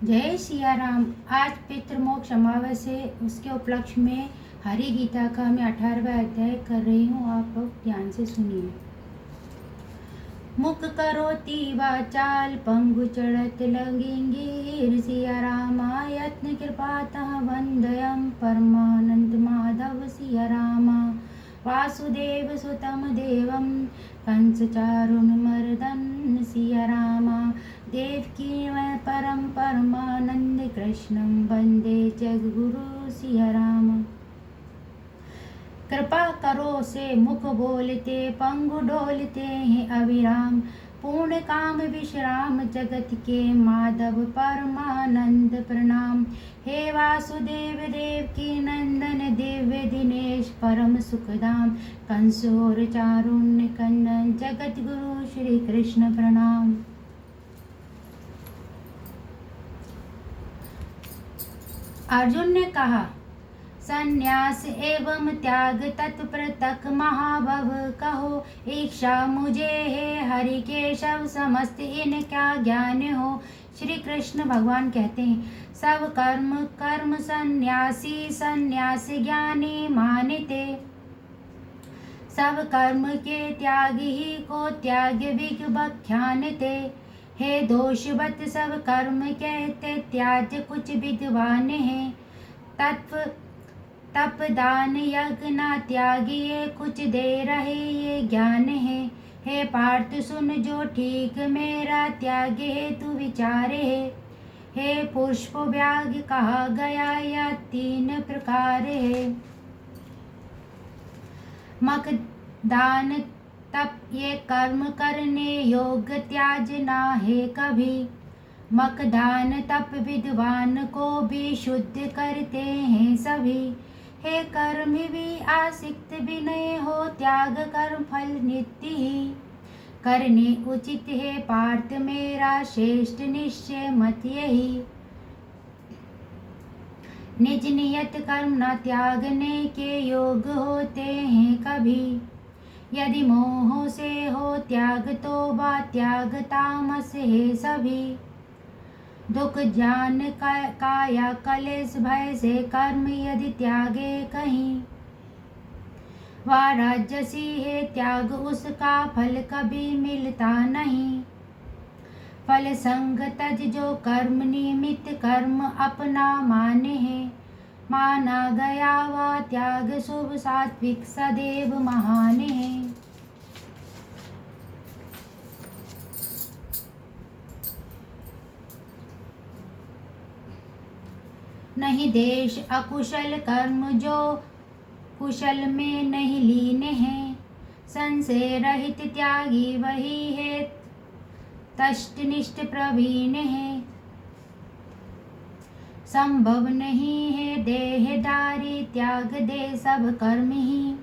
जय सिया राम। आज पितृमोक्ष अमावस है। उसके उपलक्ष्य में हरि गीता का मैं 18वां अध्याय कर रही हूँ। आप लोग ध्यान से सुनिए। मुख करोति वाचाल पंगु चढ़त लगेंगे। सिया रामा यत्न कृपातः वंदयम परमानंद माधव सिया रामा। वासुदेव सुतम देवम कंस चारुण मर्दन सिया रामा। देवकी मैं परम परमानंद कृष्णं वंदे जगगुरु सिया राम। कृपा करो से मुख बोलते पंगु डोलते हैं अविराम। पूर्ण काम विश्राम जगत के माधव परमानंद प्रणाम। हे वासुदेव देव की नंदन दिव्य दिनेश परम सुखदाम। कंसोर चारुण्य कंदन जगत गुरु श्री कृष्ण प्रणाम। अर्जुन ने कहा, संन्यास एवं त्याग तत्प्रतक महाभव कहो। इच्छा मुझे है हरि केशव समस्त इनका ज्ञान हो। श्री कृष्ण भगवान कहते हैं, सब कर्म कर्म संन्यासी संन्यास ज्ञानी मानते। सब कर्म के त्याग ही को त्याग विज्ञानते। हे दोषवत सब कर्म कहते त्याज कुछ विद्वान है। तत्व तप दान यज्ञ न त्यागिए कुछ दे रहे ये ज्ञान है। हे पार्थ सुन जो ठीक मेरा त्याग है तू विचारे है। हे पुष्प व्याग कहा गया या 3 प्रकार है। मक दान तप ये कर्म करने योग्य त्याज ना है कभी। मकदान तप विद्वान को भी शुद्ध करते हैं सभी। हे कर्म भी आसक्त भी नहीं हो त्याग कर्म फल नित्य ही। करने उचित है पार्थ मेरा श्रेष्ठ निश्चय मत यही। निज नियत कर्म न त्यागने के योग होते हैं कभी। यदि मोह से हो त्याग तो बा त्याग तामस है सभी। दुख ज्ञान काया कलेश भय से कर्म यदि त्यागे कहीं। वह राजसी है त्याग उसका फल कभी मिलता नहीं। फल संग तज जो कर्म निमित्त कर्म अपना माने है। माना गया वह त्याग शुभ सात्विक सदैव महान है। नहीं देश अकुशल कर्म जो कुशल में नहीं लीन है। संशय रहित त्यागी वही है तष्टनिष्ठ प्रवीण है। संभव नहीं है देहदारी त्याग दे सब कर्म ही।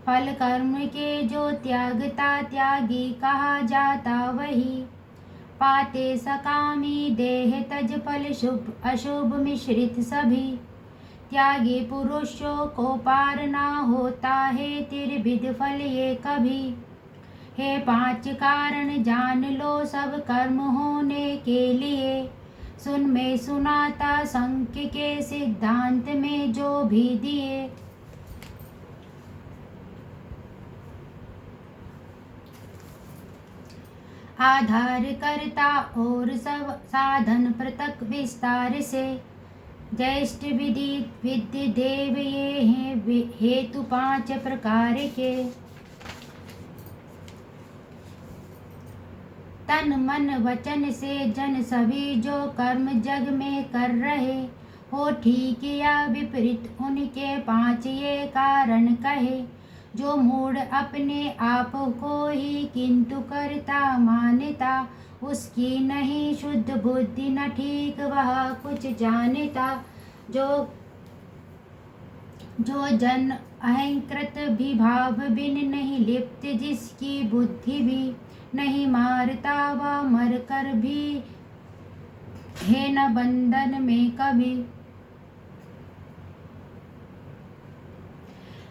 फल कर्म के जो त्यागता त्यागी कहा जाता वही। पाते सकामी देह तज फल शुभ अशुभ मिश्रित सभी। त्यागी पुरुषों को पार ना होता है त्रिविध फल ये कभी। हे 5 कारण जान लो सब कर्म होने के लिए। सुन में सुनाता सांख्य के सिद्धांत में जो भी दिए। आधार करता और सब साधन पृथक विस्तार से। ज्येष्ठ विदित विद्य देव ये हैं हेतु 5 प्रकार के। तन मन वचन से जन सभी जो कर्म जग में कर रहे हो ठीक या विपरीत उनके 5 ये कारण कहे। जो मूढ़ अपने आप को ही किंतु करता मानता। उसकी नहीं शुद्ध बुद्धि न ठीक वह कुछ जानता। जो जन अहंकृत भी भाव बिन नहीं लिप्त जिसकी बुद्धि भी नहीं मारता वह मर कर भी है न बंधन में कभी।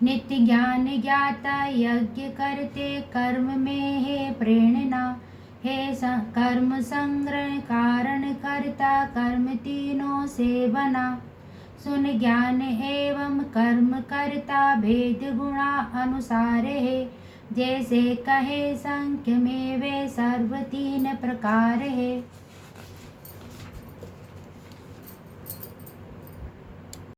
नित्य ज्ञान ज्ञाता यज्ञ करते कर्म में है प्रेरणा। हे कर्म संग्रह कारण कर्ता कर्म तीनों से बना। सुन ज्ञान एवं कर्म कर्ता भेद गुणा अनुसार है। जैसे कहे संख्य में वे सर्व तीन प्रकार है।